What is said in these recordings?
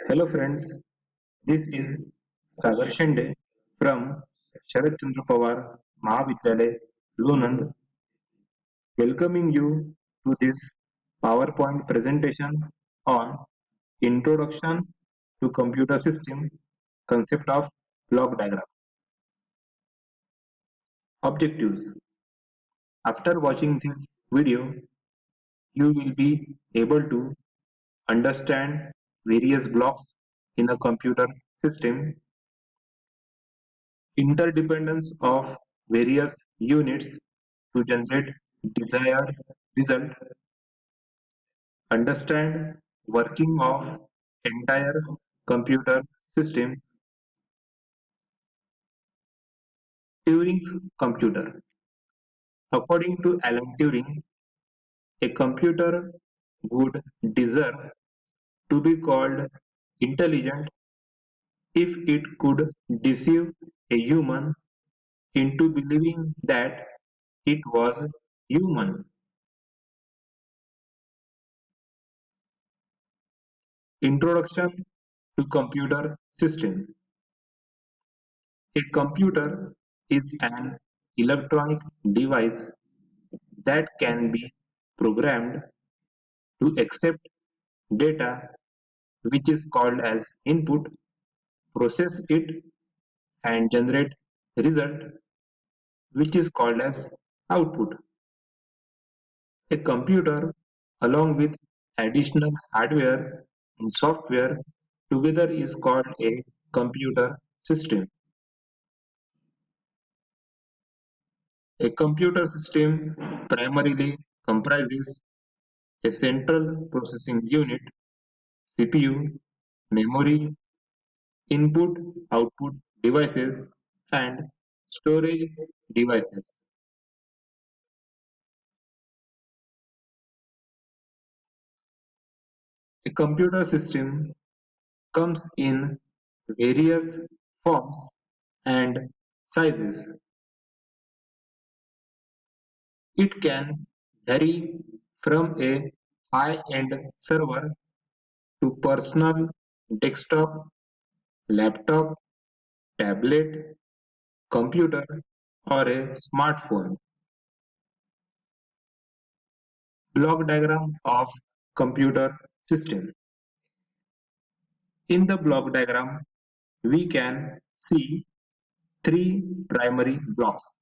Hello friends, this is Sagar Shende from Sharad Chandra Pawar Mahavidyalay, Lunand, welcoming you to this PowerPoint presentation on Introduction to Computer System Concept of Block Diagram. Objectives. After watching this video, you will be able to understand various blocks in a computer system, interdependence of various units to generate desired result, understand working of entire computer system. Turing's computer. According to Alan Turing, a computer would deserve to be called intelligent if it could deceive a human into believing that it was human. Introduction to computer system. A computer is an electronic device that can be programmed to accept data which is called as input, process it and generate result which is called as output. A computer along with additional hardware and software together is called a computer system. A computer system primarily comprises a central processing unit, CPU, memory, input-output devices, and storage devices. A computer system comes in various forms and sizes. It can vary from a high-end server to personal desktop, laptop, tablet, computer, or a smartphone. Block diagram of computer system. In the block diagram, we can see three primary blocks.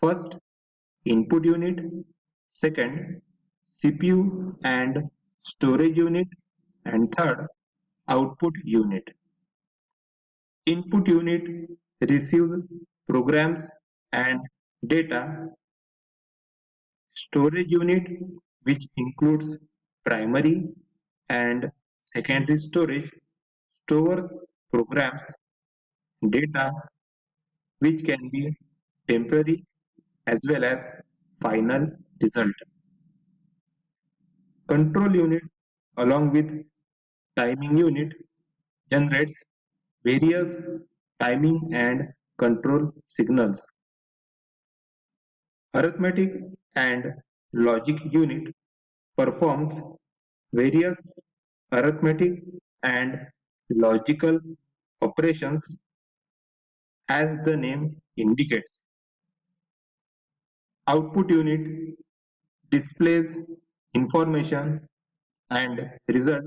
First, input unit. Second, CPU and storage unit. And third, output unit. Input unit receives programs and data. Storage unit, which includes primary and secondary storage, stores programs, data, which can be temporary as well as final result. Control unit along with timing unit generates various timing and control signals. Arithmetic and logic unit performs various arithmetic and logical operations as the name indicates. Output unit displays information and result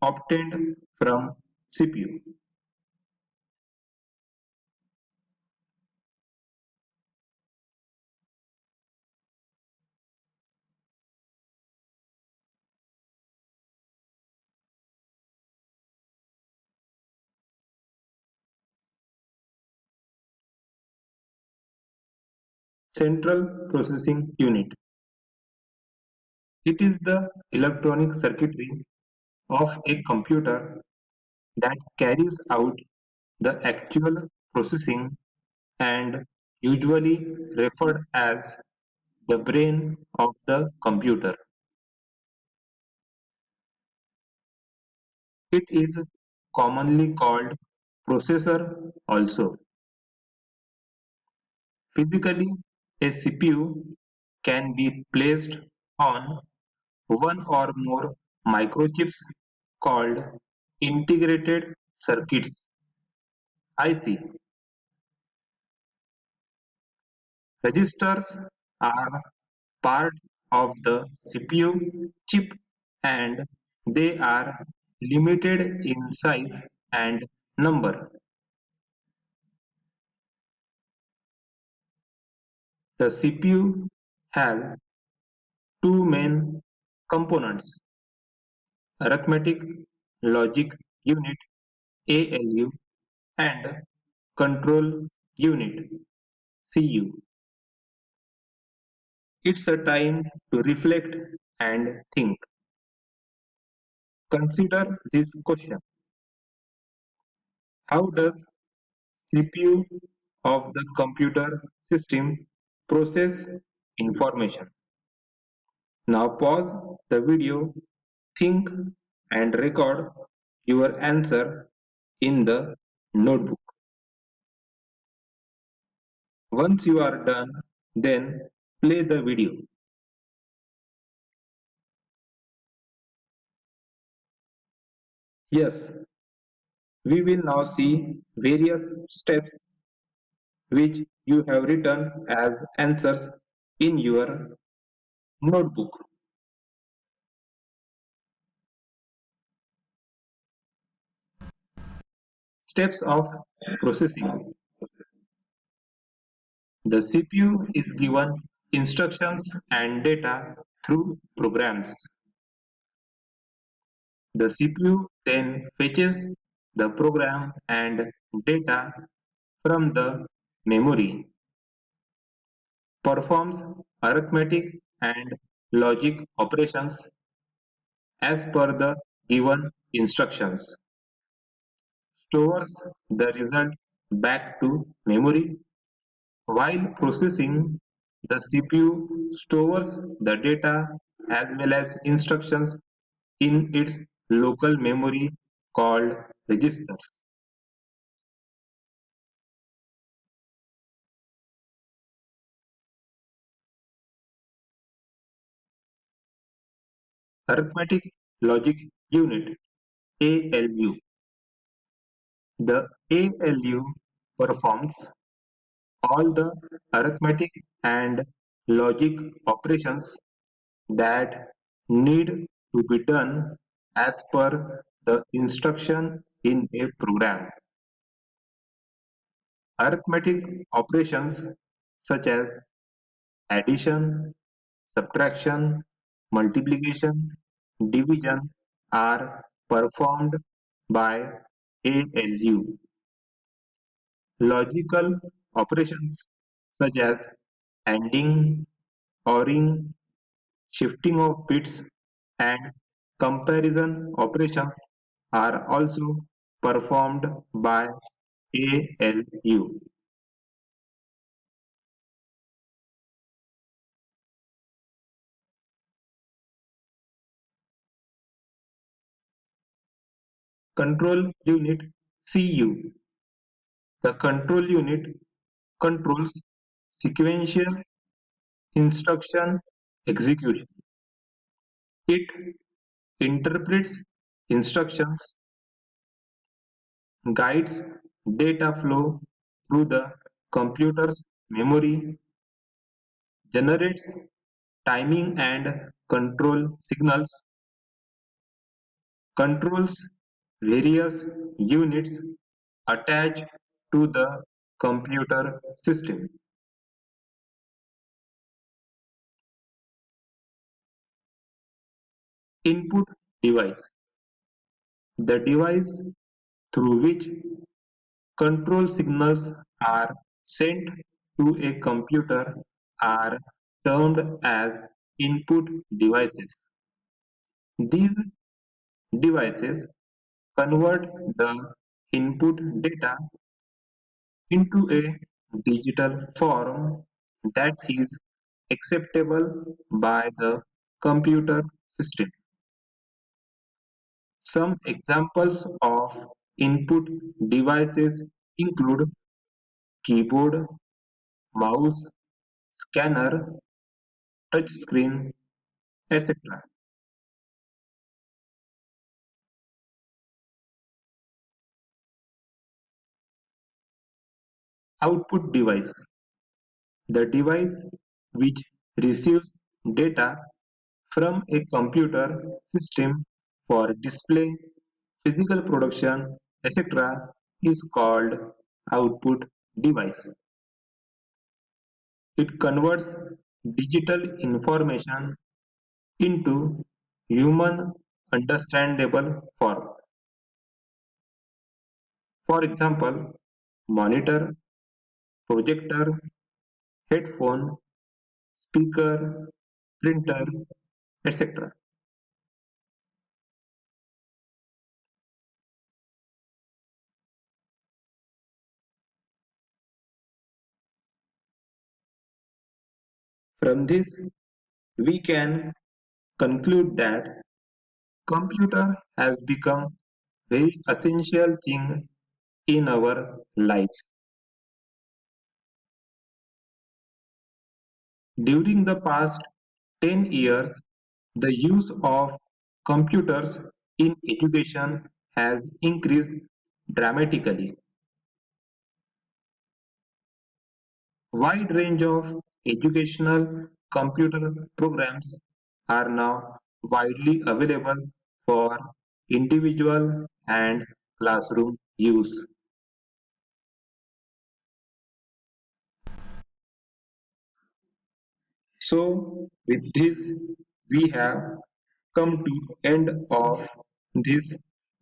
obtained from CPU. Central processing unit. It is the electronic circuitry of a computer that carries out the actual processing and usually referred as the brain of the computer. It is commonly called processor also. Physically, a CPU can be placed on one or more microchips called integrated circuits (IC). Registers are part of the CPU chip and they are limited in size and number. The CPU has two main components: arithmetic logic unit (ALU) and control unit (CU). It's a time to reflect and think. Consider this question: how does CPU of the computer system process information? Now pause the video, think and record your answer in the notebook. Once you are done, then play the video. Yes, we will now see various steps which you have written as answers in your notebook. Steps of processing. The CPU is given instructions and data through programs. The CPU then fetches the program and data from the memory, performs arithmetic and logic operations as per the given instructions, stores the result back to memory. While processing, the CPU stores the data as well as instructions in its local memory called registers. Arithmetic Logic Unit (ALU). The ALU performs all the arithmetic and logic operations that need to be done as per the instruction in a program. Arithmetic operations such as addition, subtraction, multiplication, division are performed by ALU. Logical operations such as ANDing, ORing, shifting of bits, and comparison operations are also performed by ALU. Control Unit (CU). The control unit controls sequential instruction execution. It interprets instructions, guides data flow through the computer's memory, generates timing and control signals, controls various units attached to the computer system. Input device. The device through which control signals are sent to a computer are termed as input devices. These devices convert the input data into a digital form that is acceptable by the computer system. Some examples of input devices include keyboard, mouse, scanner, touchscreen, etc. Output device: the device which receives data from a computer system for display, physical production, etc. is called output device. It converts digital information into human understandable form. For example, monitor, projector, headphone, speaker, printer, etc. From this, we can conclude that computer has become very essential thing in our life. During the past 10 years, the use of computers in education has increased dramatically. Wide range of educational computer programs are now widely available for individual and classroom use. So with this, we have come to end of this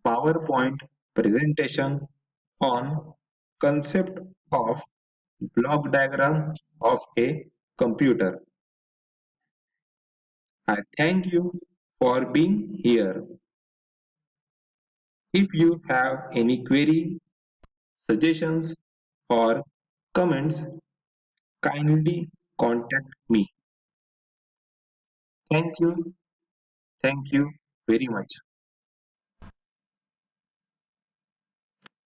PowerPoint presentation on concept of block diagram of a computer. I thank you for being here. If you have any query, suggestions or comments, kindly contact me. Thank you. Thank you very much.